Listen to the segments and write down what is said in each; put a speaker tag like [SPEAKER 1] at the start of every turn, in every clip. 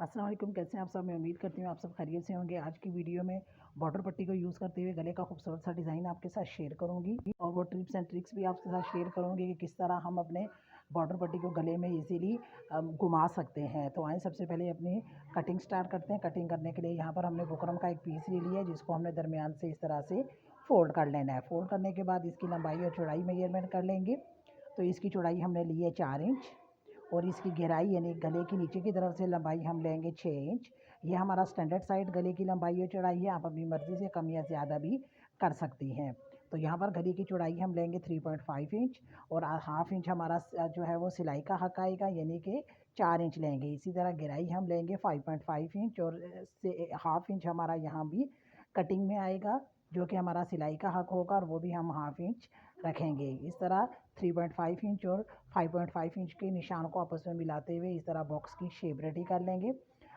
[SPEAKER 1] अस्सलाम वालेकुम, कैसे हैं आप सब। मैं उम्मीद करती हूँ आप सब खैरियत से होंगे। आज की वीडियो में बॉर्डर पट्टी को यूज़ करते हुए गले का खूबसूरत सा डिज़ाइन आपके साथ शेयर करूँगी और वो टिप्स एंड ट्रिक्स भी आपके साथ शेयर करूँगी कि किस तरह हम अपने बॉर्डर पट्टी को गले में इजीली घुमा सकते हैं। तो आइए सबसे पहले अपनी कटिंग स्टार्ट करते हैं। कटिंग करने के लिए यहाँ पर हमने बुकरम का एक पीस ले लिया है, जिसको हमने दरमियान से इस तरह से फ़ोल्ड कर लेना है। फ़ोल्ड करने के बाद इसकी लंबाई और चौड़ाई मेजरमेंट कर लेंगे। तो इसकी चौड़ाई हमने ली है 4 इंच और इसकी गहराई यानी गले की नीचे की तरफ से लंबाई हम लेंगे 6 इंच। ये हमारा स्टैंडर्ड साइड गले की लंबाई और चौड़ाई है। आप अपनी मर्ज़ी से कम या ज़्यादा भी कर सकती हैं। तो यहाँ पर गले की चौड़ाई हम लेंगे 3.5 इंच और हाफ़ इंच हमारा जो है वो सिलाई का हक आएगा, यानी कि 4 इंच लेंगे। इसी तरह गहराई हम लेंगे 5.5 इंच और हाफ़ इंच हमारा यहाँ भी कटिंग में आएगा, जो कि हमारा सिलाई का हक होगा और वो भी हम हाफ़ इंच रखेंगे। इस तरह 3.5 इंच और 5.5 इंच के निशान को आपस में मिलाते हुए इस तरह बॉक्स की शेप रेडी कर लेंगे।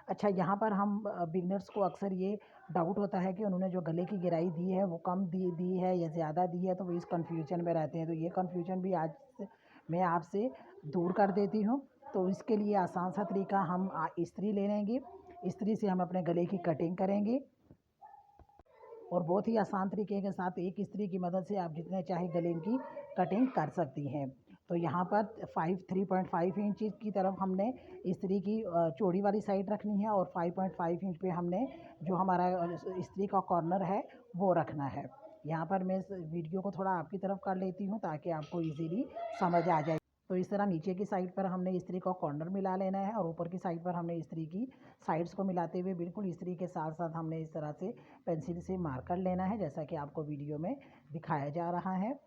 [SPEAKER 1] अच्छा, यहाँ पर हम बिगनर्स को अक्सर ये डाउट होता है कि उन्होंने जो गले की गहराई दी है वो कम दी है या ज़्यादा दी है, तो वो इस कन्फ्यूजन में रहते हैं। तो ये कन्फ्यूजन भी आज से मैं आपसे दूर कर देती हूँ। तो इसके लिए आसान सा तरीका, हम इस्त्री ले लेंगे। इस्त्री से हम अपने गले की कटिंग करेंगे और बहुत ही आसान तरीके के साथ एक इस्त्री की मदद से आप जितने चाहे गले की कटिंग कर सकती हैं। तो यहाँ पर 3.5 इंच की तरफ हमने इस्त्री की चौड़ी वाली साइड रखनी है और 5.5 इंच पे हमने जो हमारा इस्त्री का कॉर्नर है वो रखना है। यहाँ पर मैं इस वीडियो को थोड़ा आपकी तरफ कर लेती हूँ ताकि आपको इजीली समझ आ जाए। तो इस तरह नीचे की साइड पर हमने इस्त्री का कॉर्नर मिला लेना है और ऊपर की साइड पर हमने इस्त्री की साइड्स को मिलाते हुए बिल्कुल इस्त्री के साथ साथ हमने इस तरह से पेंसिल से मार्क कर लेना है, जैसा कि आपको वीडियो में दिखाया जा रहा है।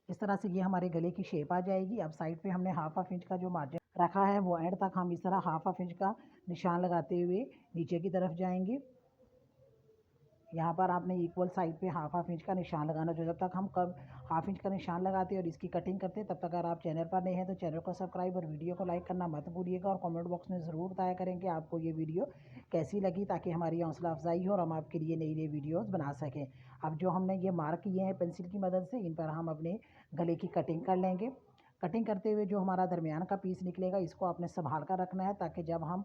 [SPEAKER 1] इस तरह से ये हमारे गले की शेप आ जाएगी। अब साइड पे हमने हाफ इंच का जो मार्जिन रखा है वो एंड तक हम इस तरह हाफ इंच का निशान लगाते हुए नीचे की तरफ जाएंगे। यहाँ पर आपने इक्वल साइड पे हाफ इंच का निशान लगाना। जो जब तक हम हाफ इंच का निशान लगाते हैं और इसकी कटिंग करते हैं, तब तक अगर आप चैनल पर नए हैं तो चैनल को सब्सक्राइब और वीडियो को लाइक करना मत भूलिएगा और कमेंट बॉक्स में ज़रूर बताया करें कि आपको ये वीडियो कैसी लगी, ताकि हमारी हौसला अफजाई हो और हम आपके लिए नई नई वीडियोज़ बना सकें। अब जो हमने ये मार्क किए हैं पेंसिल की मदद से, इन पर हम अपने गले की कटिंग कर लेंगे। कटिंग करते हुए जो हमारा दरमियान का पीस निकलेगा, इसको आपने संभाल कर रखना है, ताकि जब हम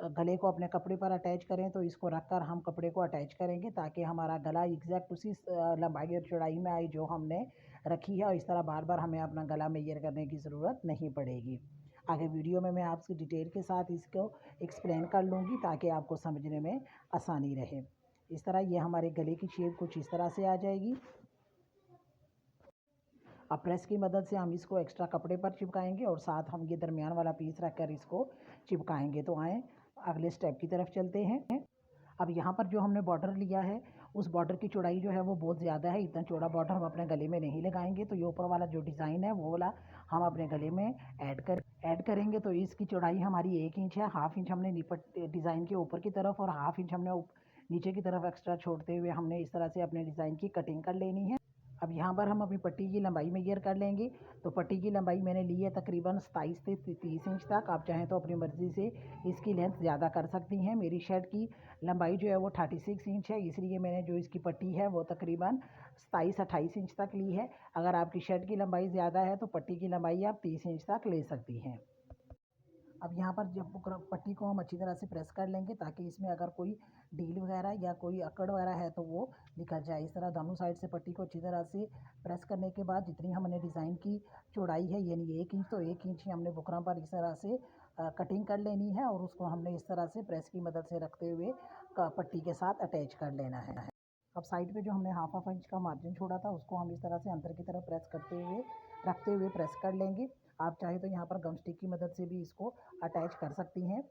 [SPEAKER 1] गले को अपने कपड़े पर अटैच करें तो इसको रख कर हम कपड़े को अटैच करेंगे, ताकि हमारा गला एग्जैक्ट उसी लंबाई और चौड़ाई में आए जो हमने रखी है। और इस तरह बार बार हमें अपना गला मेजर करने की ज़रूरत नहीं पड़ेगी। आगे वीडियो में मैं आपसे डिटेल के साथ इसको एक्सप्लेन कर लूँगी ताकि आपको समझने में आसानी रहे। इस तरह ये हमारे गले की शेप कुछ इस तरह से आ जाएगी। अब प्रेस की मदद से हम इसको एक्स्ट्रा कपड़े पर चिपकाएंगे और साथ हम ये दरमियान वाला पीस रखकर इसको चिपकाएंगे। तो आएँ अगले स्टेप की तरफ चलते हैं। अब यहाँ पर जो हमने बॉर्डर लिया है, उस बॉर्डर की चौड़ाई जो है वो बहुत ज़्यादा है। इतना चौड़ा बॉर्डर हम अपने गले में नहीं लगाएंगे। तो ये ऊपर वाला जो डिज़ाइन है वो वाला हम अपने गले में ऐड करेंगे। तो इसकी चौड़ाई हमारी 1 इंच है। हाफ इंच हमने डिज़ाइन के ऊपर की तरफ और हाफ इंच हमने नीचे की तरफ एक्स्ट्रा छोड़ते हुए हमने इस तरह से अपने डिज़ाइन की कटिंग कर लेनी है। अब यहाँ पर हम अपनी पट्टी की लंबाई मेजर कर लेंगे। तो पट्टी की लंबाई मैंने ली है तकरीबन 27 से 30 इंच तक। आप चाहें तो अपनी मर्ज़ी से इसकी लेंथ ज़्यादा कर सकती हैं। मेरी शर्ट की लंबाई जो है वो 36 इंच है, इसलिए मैंने जो इसकी पट्टी है वो तकरीबन 27-28 इंच तक ली है। अगर आपकी शर्ट की लंबाई ज़्यादा है तो पट्टी की लंबाई आप 30 इंच तक ले सकती हैं। अब यहाँ पर जब पट्टी को हम अच्छी तरह से प्रेस कर लेंगे, ताकि इसमें अगर कोई ढील वगैरह या कोई अकड़ वगैरह है तो वो निकल जाए। इस तरह दोनों साइड से पट्टी को अच्छी तरह से प्रेस करने के बाद जितनी हमने डिज़ाइन की चौड़ाई है यानी 1 इंच, तो 1 इंच ही हमने बुकरम पर इस तरह से कटिंग कर लेनी है और उसको हमने इस तरह से प्रेस की मदद से रखते हुए पट्टी के साथ अटैच कर लेना है। अब साइड पे जो हमने हाफ इंच का मार्जिन छोड़ा था उसको हम इस तरह से अंदर की तरफ प्रेस करते हुए रखते हुए प्रेस कर लेंगे। आप चाहे तो यहाँ पर गम स्टिक की मदद से भी इसको अटैच कर सकती हैं।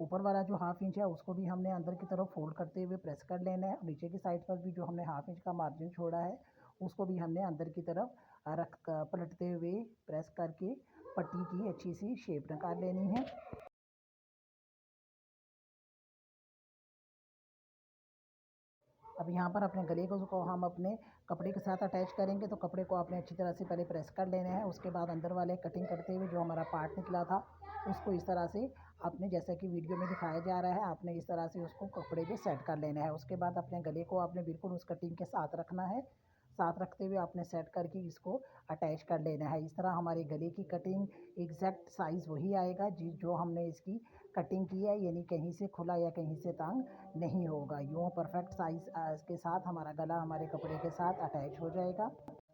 [SPEAKER 1] ऊपर वाला जो हाफ इंच है उसको भी हमने अंदर की तरफ फोल्ड करते हुए प्रेस कर लेना है। नीचे की साइड पर भी जो हमने हाफ इंच का मार्जिन छोड़ा है उसको भी हमने अंदर की तरफ रख पलटते हुए प्रेस करके पट्टी की अच्छी सी शेप निकाल लेनी है। अब यहाँ पर अपने गले को हम अपने कपड़े के साथ अटैच करेंगे। तो कपड़े को आपने अच्छी तरह से पहले प्रेस कर लेना है। उसके बाद अंदर वाले कटिंग करते हुए जो हमारा पार्ट निकला था उसको इस तरह से आपने, जैसा कि वीडियो में दिखाया जा रहा है, आपने इस तरह से उसको कपड़े पे सेट कर लेना है। उसके बाद अपने गले को आपने बिल्कुल उस कटिंग के साथ रखना है। साथ रखते हुए आपने सेट करके इसको अटैच कर लेना है। इस तरह हमारे गले की कटिंग एग्जैक्ट साइज़ वही आएगा जो हमने इसकी कटिंग की है, यानी कहीं से खुला या कहीं से तंग नहीं होगा। यूँ परफेक्ट साइज़ के साथ हमारा गला हमारे कपड़े के साथ अटैच हो जाएगा।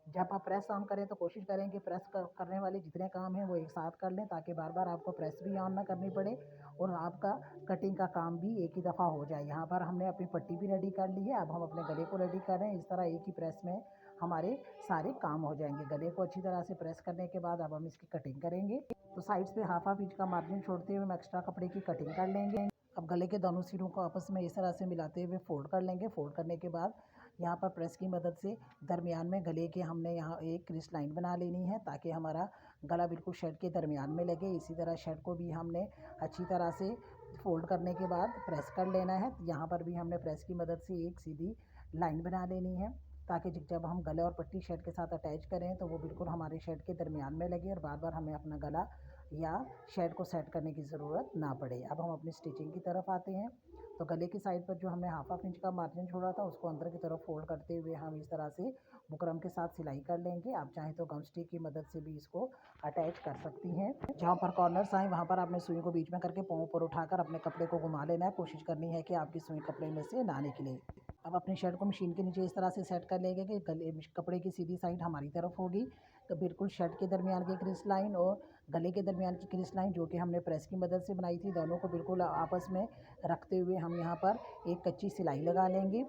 [SPEAKER 1] जब आप प्रेस ऑन करें तो कोशिश करें कि प्रेस करने वाले जितने काम हैं वो एक साथ कर लें, ताकि बार बार आपको प्रेस भी ऑन ना करनी पड़े और आपका कटिंग का काम भी एक ही दफ़ा हो जाए। यहाँ पर हमने अपनी पट्टी भी रेडी कर ली है। अब हम अपने गले को रेडी कर रहे हैं। इस तरह एक ही प्रेस में हमारे सारे काम हो जाएंगे। गले को अच्छी तरह से प्रेस करने के बाद अब हम इसकी कटिंग करेंगे। तो साइड्स पे हाफ इंच का मार्जिन छोड़ते हुए हम एक्स्ट्रा कपड़े की कटिंग कर लेंगे। अब गले के दोनों सिरों को आपस में इस तरह से मिलाते हुए फोल्ड कर लेंगे। फोल्ड करने के बाद यहाँ पर प्रेस की मदद से दरमियान में गले के हमने यहाँ एक क्रिस लाइन बना लेनी है, ताकि हमारा गला बिल्कुल शर्ट के दरमियान में लगे। इसी तरह शर्ट को भी हमने अच्छी तरह से फोल्ड करने के बाद प्रेस कर लेना है। यहाँ पर भी हमने प्रेस की मदद से एक सीधी लाइन बना लेनी है, ताकि जब हम गले और पट्टी शर्ट के साथ अटैच करें तो वो बिल्कुल हमारे शर्ट के दरमियान में लगे और बार बार हमें अपना गला या शर्ट को सेट करने की ज़रूरत ना पड़े। अब हम अपनी स्टिचिंग की तरफ आते हैं। तो गले की साइड पर जो हमने हाफ इंच का मार्जिन छोड़ा था उसको अंदर की तरफ फोल्ड करते हुए हम इस तरह से बुकरम के साथ सिलाई कर लेंगे। आप चाहें तो गम स्टिक की मदद से भी इसको अटैच कर सकती हैं। जहाँ पर कॉर्नर्स आए वहाँ पर आपने सुई को बीच में करके पाँव पर उठाकर अपने कपड़े को घुमा लेना है। कोशिश करनी है कि आपकी सुई कपड़े में से ना निकले। अब अपनी शर्ट को मशीन के नीचे इस तरह से सेट कर लेंगे कि गले कपड़े की सीधी साइड हमारी तरफ होगी। तो बिल्कुल शर्ट के दरमियान की क्रिस लाइन और गले के दरमियान की क्रिस लाइन जो कि हमने प्रेस की मदद से बनाई थी, दोनों को बिल्कुल आपस में रखते हुए हम यहाँ पर एक कच्ची सिलाई लगा लेंगे,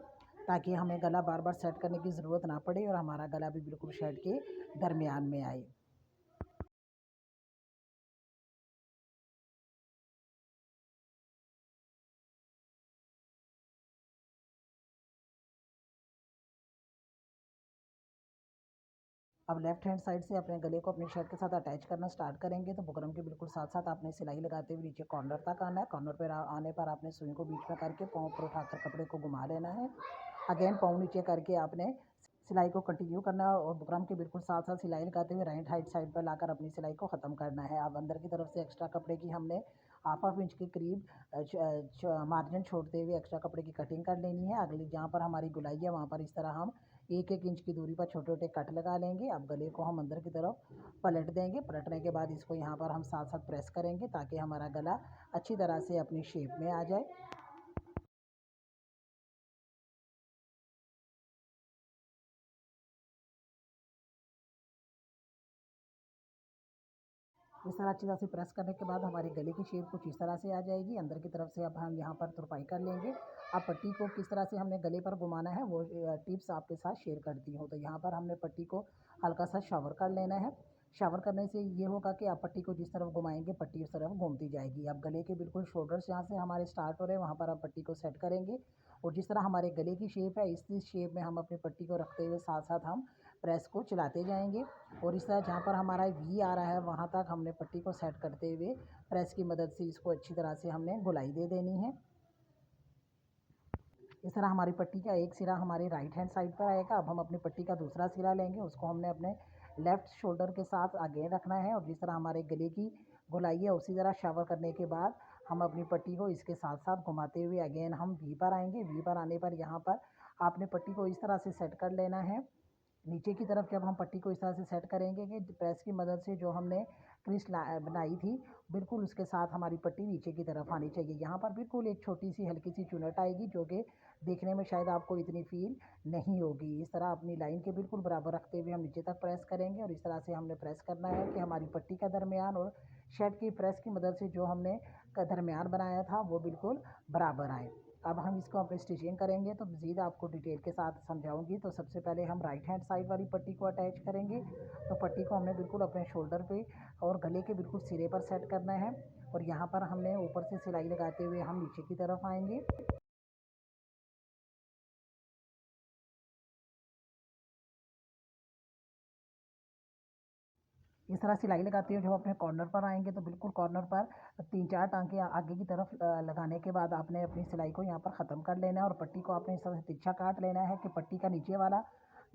[SPEAKER 1] ताकि हमें गला बार बार सेट करने की ज़रूरत ना पड़े और हमारा गला भी बिल्कुल शर्ट के दरमियान में आए। अब लेफ्ट हैंड साइड से अपने गले को अपनी शर्ट के साथ अटैच करना स्टार्ट करेंगे। तो बुकरम के बिल्कुल साथ साथ आपने सिलाई लगाते हुए नीचे कॉर्नर तक आना है। कॉर्नर पर आने पर आपने सुई को बीच में करके पाँव पर उठाकर कपड़े को घुमा लेना है। अगेन पाँव नीचे करके आपने सिलाई को कंटिन्यू करना है और बुकरम के बिल्कुल साथ साथ सिलाई लगाते हुए राइट हैंड साइड पर लाकर अपनी सिलाई को ख़त्म करना है। अब अंदर की तरफ से एक्स्ट्रा कपड़े की हमने हाफ इंच के करीब मार्जिन छोड़ते हुए एक्स्ट्रा कपड़े की कटिंग कर लेनी है। अगली जहाँ पर हमारी गुलाई है वहाँ पर इस तरह हम एक इंच की दूरी पर छोटे छोटे कट लगा लेंगे। अब गले को हम अंदर की तरफ पलट देंगे। पलटने के बाद इसको यहाँ पर हम साथ साथ प्रेस करेंगे, ताकि हमारा गला अच्छी तरह से अपनी शेप में आ जाए। इस तरह अच्छी तरह से प्रेस करने के बाद हमारे गले की शेप कुछ इस तरह से आ जाएगी। अंदर की तरफ से अब हम यहाँ पर तुरपाई कर लेंगे। अब पट्टी को किस तरह से हमने गले पर घुमाना है वो टिप्स आपके साथ शेयर करती हूँ। तो यहाँ पर हमने पट्टी को हल्का सा शावर कर लेना है। शावर करने से ये होगा कि आप पट्टी को जिस तरफ घुमाएंगे पट्टी उस तरफ घूमती जाएगी। अब गले के बिल्कुल शोल्डर्स जहाँ से हमारे स्टार्ट हो रहे हैं वहाँ पर आप पट्टी को सेट करेंगे और जिस तरह हमारे गले की शेप है इस शेप में हम अपनी पट्टी को रखते हुए साथ साथ हम प्रेस को चलाते जाएंगे और इस तरह जहाँ पर हमारा वी आ रहा है वहाँ तक हमने पट्टी को सेट करते हुए प्रेस की मदद से इसको अच्छी तरह से हमने गोलाई दे देनी है। इस तरह हमारी पट्टी का एक सिरा हमारे राइट हैंड साइड पर आएगा। अब हम अपनी पट्टी का दूसरा सिरा लेंगे, उसको हमने अपने लेफ़्ट शोल्डर के साथ आगे रखना है और जिस तरह हमारे गले की गोलाई है उसी तरह शावर करने के बाद हम अपनी पट्टी को इसके साथ साथ घुमाते हुए अगेन हम वी पर आएंगे। वी पर आने पर यहाँ पर आपने पट्टी को इस तरह से सेट कर लेना है। नीचे की तरफ जब हम पट्टी को इस तरह से सेट करेंगे कि प्रेस की मदद से जो हमने क्रीज बनाई थी बिल्कुल उसके साथ हमारी पट्टी नीचे की तरफ आनी चाहिए। यहाँ पर बिल्कुल एक छोटी सी हल्की सी चुनट आएगी जो कि देखने में शायद आपको इतनी फील नहीं होगी। इस तरह अपनी लाइन के बिल्कुल बराबर रखते हुए हम नीचे तक प्रेस करेंगे और इस तरह से हमने प्रेस करना है कि हमारी पट्टी का दरमियान और शर्ट की प्रेस की मदद से जो हमने दरमियान बनाया था वो बिल्कुल बराबर आए। अब हम इसको अपनी स्टिचिंग करेंगे तो मज़ीद आपको डिटेल के साथ समझाऊंगी। तो सबसे पहले हम राइट हैंड साइड वाली पट्टी को अटैच करेंगे। तो पट्टी को हमने बिल्कुल अपने शोल्डर पे और गले के बिल्कुल सिरे पर सेट करना है और यहाँ पर हमने ऊपर से सिलाई लगाते हुए हम नीचे की तरफ आएंगे। इस तरह सिलाई लगाते हुए जब अपने कॉर्नर पर आएंगे तो बिल्कुल कॉर्नर पर 3-4 टांके आगे की तरफ लगाने के बाद आपने अपनी सिलाई को यहाँ पर ख़त्म कर लेना है और पट्टी को आपने इस तरह से तिरछा काट लेना है कि पट्टी का नीचे वाला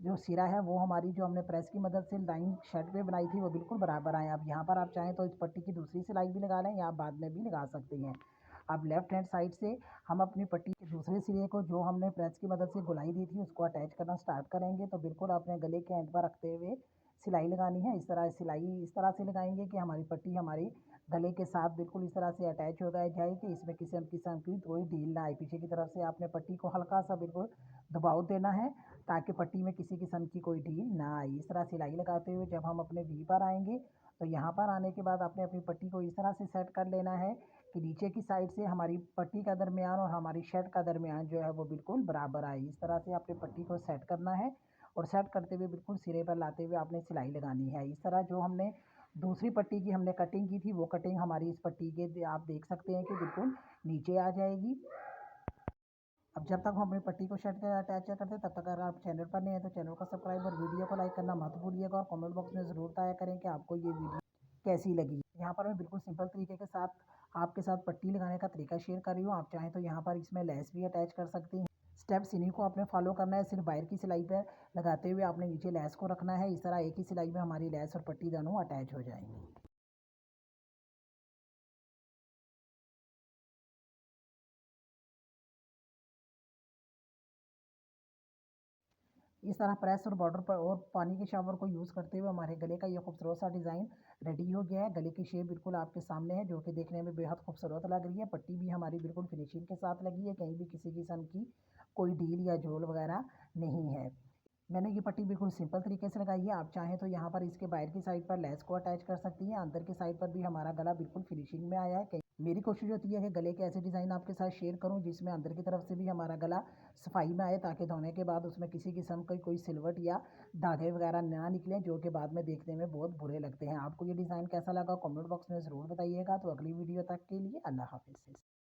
[SPEAKER 1] जो सिरा है वो हमारी जो हमने प्रेस की मदद से लाइन शर्ट पे बनाई थी वो बिल्कुल बराबर आए। अब यहाँ पर आप चाहें तो इस पट्टी की दूसरी सिलाई भी लगा लें या आप बाद में भी लगा सकते हैं। अब लेफ्ट हैंड साइड से हम अपनी पट्टी के दूसरे सिरे को जो हमने प्रेस की मदद से गोलाई दी थी उसको अटैच करना स्टार्ट करेंगे। तो बिल्कुल अपने गले के एंड पर रखते हुए सिलाई लगानी है। इस तरह सिलाई इस तरह से लगाएंगे कि हमारी पट्टी हमारी गले के साथ बिल्कुल इस तरह से अटैच हो जाए कि इसमें किसी किस्म की कोई ढील ना आए। पीछे की तरफ से आपने पट्टी को हल्का सा बिल्कुल दबाव देना है ताकि पट्टी में किसी किस्म की कोई ढील ना आए। इस तरह सिलाई लगाते हुए जब हम अपने वी पर आएंगे तो यहाँ पर आने के बाद आपने अपनी पट्टी को इस तरह से सेट कर लेना है कि नीचे की साइड से हमारी पट्टी का दरमियान और हमारी शर्ट का दरमियान जो है वो बिल्कुल बराबर आए। इस तरह से आपने पट्टी को सेट करना है और सेट करते हुए बिल्कुल सिरे पर लाते हुए आपने सिलाई लगानी है। इस तरह जो हमने दूसरी पट्टी की हमने कटिंग की थी वो कटिंग हमारी इस पट्टी के आप देख सकते हैं कि बिल्कुल नीचे आ जाएगी। अब जब तक हम अपनी पट्टी को शर्ट के अटैच करते हैं तब तक अगर आप चैनल पर नहीं है तो चैनल को सब्सक्राइब और वीडियो को लाइक करना मत भूलिएगा और कमेंट बॉक्स में ज़रूर बताया करें कि आपको ये वीडियो कैसी लगी। यहाँ पर मैं बिल्कुल सिंपल तरीके के साथ आपके साथ पट्टी लगाने का तरीका शेयर कर रही हूँ। आप चाहें तो यहाँ पर इसमें लेस भी अटैच कर सकते हैं। स्टेप्स इन्हीं को आपने फॉलो करना है। सिर्फ बाहर की सिलाई पर लगाते हुए आपने नीचे लेस को रखना है। इस तरह एक ही सिलाई में हमारी लेस और पट्टी दोनों अटैच हो जाएंगी। इस तरह प्रेस और बॉर्डर पर और पानी के शावर को यूज़ करते हुए हमारे गले का ये खूबसूरत सा डिज़ाइन रेडी हो गया है। गले की शेप बिल्कुल आपके सामने है जो कि देखने में बेहद खूबसूरत लग रही है। पट्टी भी हमारी बिल्कुल फिनिशिंग के साथ लगी है, कहीं भी किसी किस्म की कोई ढील या झोल वगैरह नहीं है। मैंने ये पट्टी बिल्कुल सिंपल तरीके से लगाई है। आप चाहें तो यहाँ पर इसके बाहर की साइड पर लेस को अटैच कर सकती हैं। अंदर की साइड पर भी हमारा गला बिल्कुल फिनिशिंग में आया है। मेरी कोशिश होती है कि गले के ऐसे डिज़ाइन आपके साथ शेयर करूं जिसमें अंदर की तरफ से भी हमारा गला सफाई में आए ताकि धोने के बाद उसमें किसी किस्म का कोई सिलवट या धागे वगैरह ना निकलें जो कि बाद में देखने में बहुत बुरे लगते हैं। आपको ये डिज़ाइन कैसा लगा कमेंट बॉक्स में ज़रूर बताइएगा। तो अगली वीडियो तक के लिए अल्लाह हाफिज़।